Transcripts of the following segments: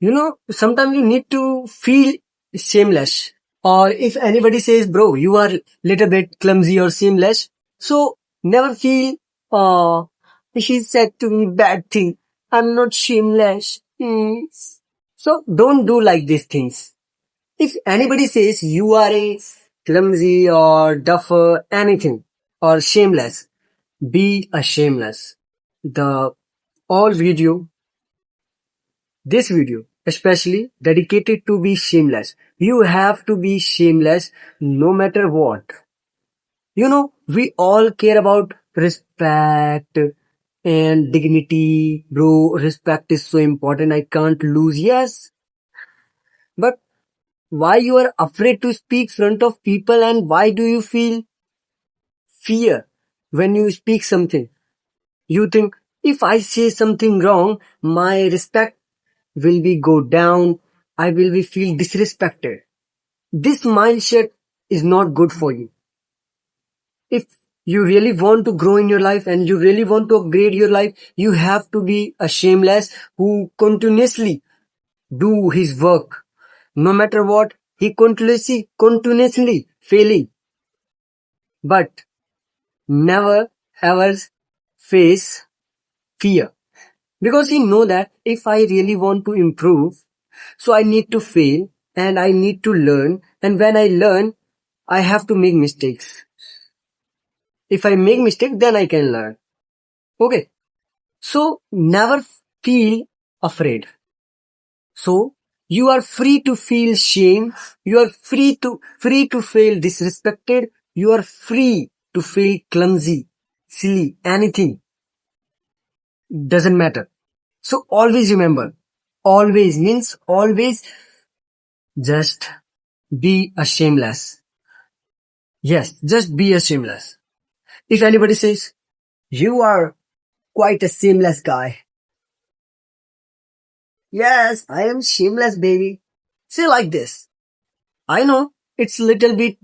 Sometimes you need to feel shameless. Or if anybody says, bro, you are little bit clumsy or shameless, so never feel, uh, he said to me bad thing. I'm not shameless. So don't do like these things. If anybody says you are a clumsy or duffer, anything, or shameless, be a shameless. The all video This video especially dedicated to be shameless. You have to be shameless no matter what. We all care about respect and dignity. Bro, respect is so important. I can't lose. Yes. But why you are afraid to speak front of people, and why do you feel fear when you speak something? You think if I say something wrong, my respect will be go down. I will be feel disrespected. This mindset is not good for you. If you really want to grow in your life and you really want to upgrade your life, you have to be a shameless who continuously do his work. No matter what, he continuously failing, but never ever face fear. Because he know that if I really want to improve, so I need to fail and I need to learn. And when I learn, I have to make mistakes. If I make mistake, then I can learn. Okay. So never feel afraid. So you are free to feel shame. You are free to feel disrespected. You are free to feel clumsy, silly, anything. Doesn't matter. So always remember, always means always just be a shameless. Yes, just be a shameless. If anybody says, you are quite a shameless guy. Yes, I am shameless, baby. Say like this. I know it's little bit,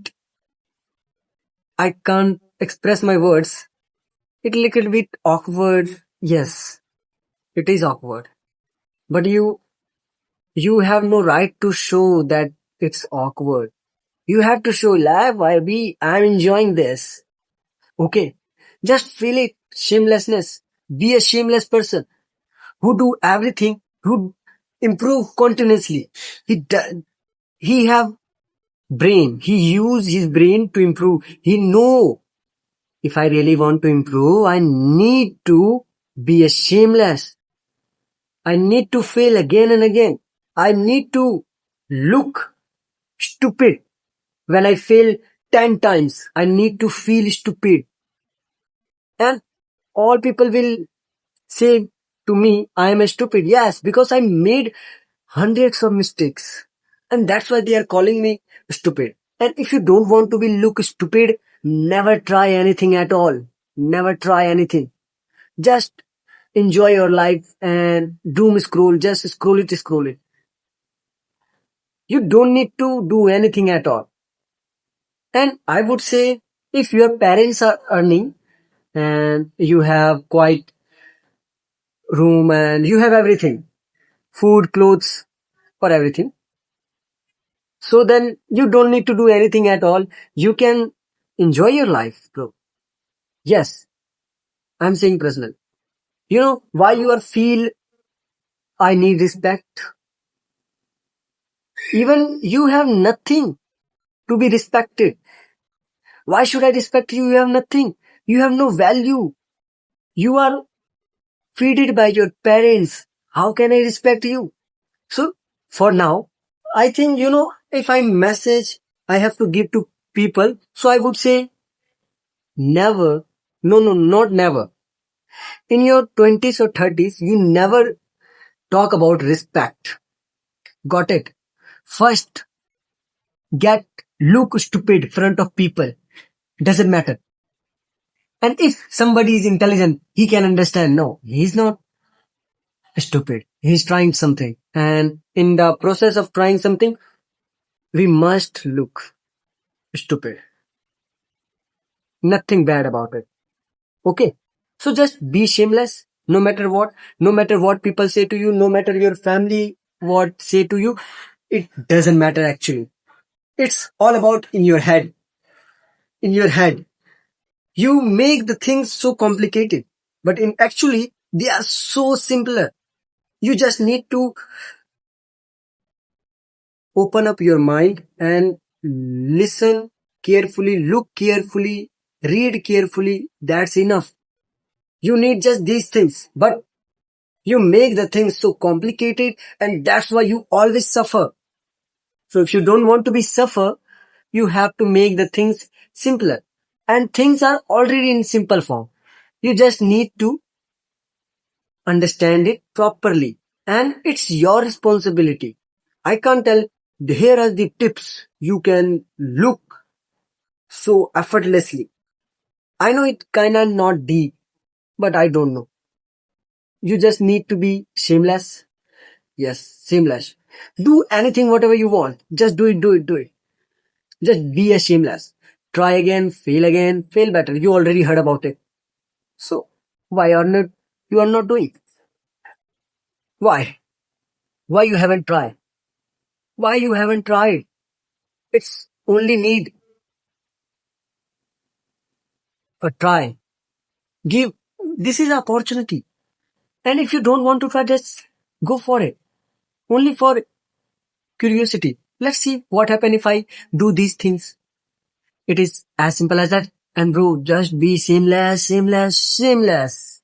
I can't express my words. It's little bit awkward. Yes, it is awkward. But you have no right to show that it's awkward. You have to show life. I'm enjoying this. Okay. Just feel it. Shamelessness. Be a shameless person who do everything, who improve continuously. He have brain. He use his brain to improve. He know if I really want to improve, I need to be a shameless. I need to fail again and again. I need to look stupid. When I fail 10 times, I need to feel stupid. And all people will say to me, I am a stupid. Yes, because I made hundreds of mistakes. And that's why they are calling me stupid. And if you don't want to be look stupid, never try anything at all. Never try anything. Just enjoy your life and doom scroll. Just scroll it, scroll it. You don't need to do anything at all. And I would say if your parents are earning and you have quite room and you have everything, food, clothes, or everything. So then you don't need to do anything at all. You can enjoy your life, bro. Yes, I'm saying personal. You know why you are feel I need respect? Even you have nothing to be respected. Why should I respect you? You have nothing. You have no value. You are feeded by your parents. How can I respect you? So for now, I think, if I message I have to give to people, so I would say never, no, not never. In your 20s or 30s, you never talk about respect. Got it? First, look stupid front of people. Doesn't matter. And if somebody is intelligent, he can understand. No, he's not stupid. He's trying something. And in the process of trying something, we must look stupid. Nothing bad about it. Okay. So just be shameless no matter what people say to you, no matter your family what say to you, it doesn't matter actually. It's all about in your head. In your head. You make the things so complicated, but in actually they are so simpler. You just need to open up your mind and listen carefully, look carefully, read carefully. That's enough. You need just these things, but you make the things so complicated and that's why you always suffer. So if you don't want to be suffer, you have to make the things simpler. And things are already in simple form. You just need to understand it properly. And it's your responsibility. I can't tell, here are the tips you can look so effortlessly. I know it kinda not deep, but I don't know. You just need to be shameless. Yes, shameless. Do anything, whatever you want. Just do it, do it, do it. Just be a shameless. Try again, fail better. You already heard about it. So why are not you are not doing? Why? Why you haven't tried? Why you haven't tried? It's only need a try. Give. This is opportunity. And if you don't want to try, just go for it. Only for curiosity. Let's see what happen if I do these things. It is as simple as that. And bro, just be seamless, seamless, seamless.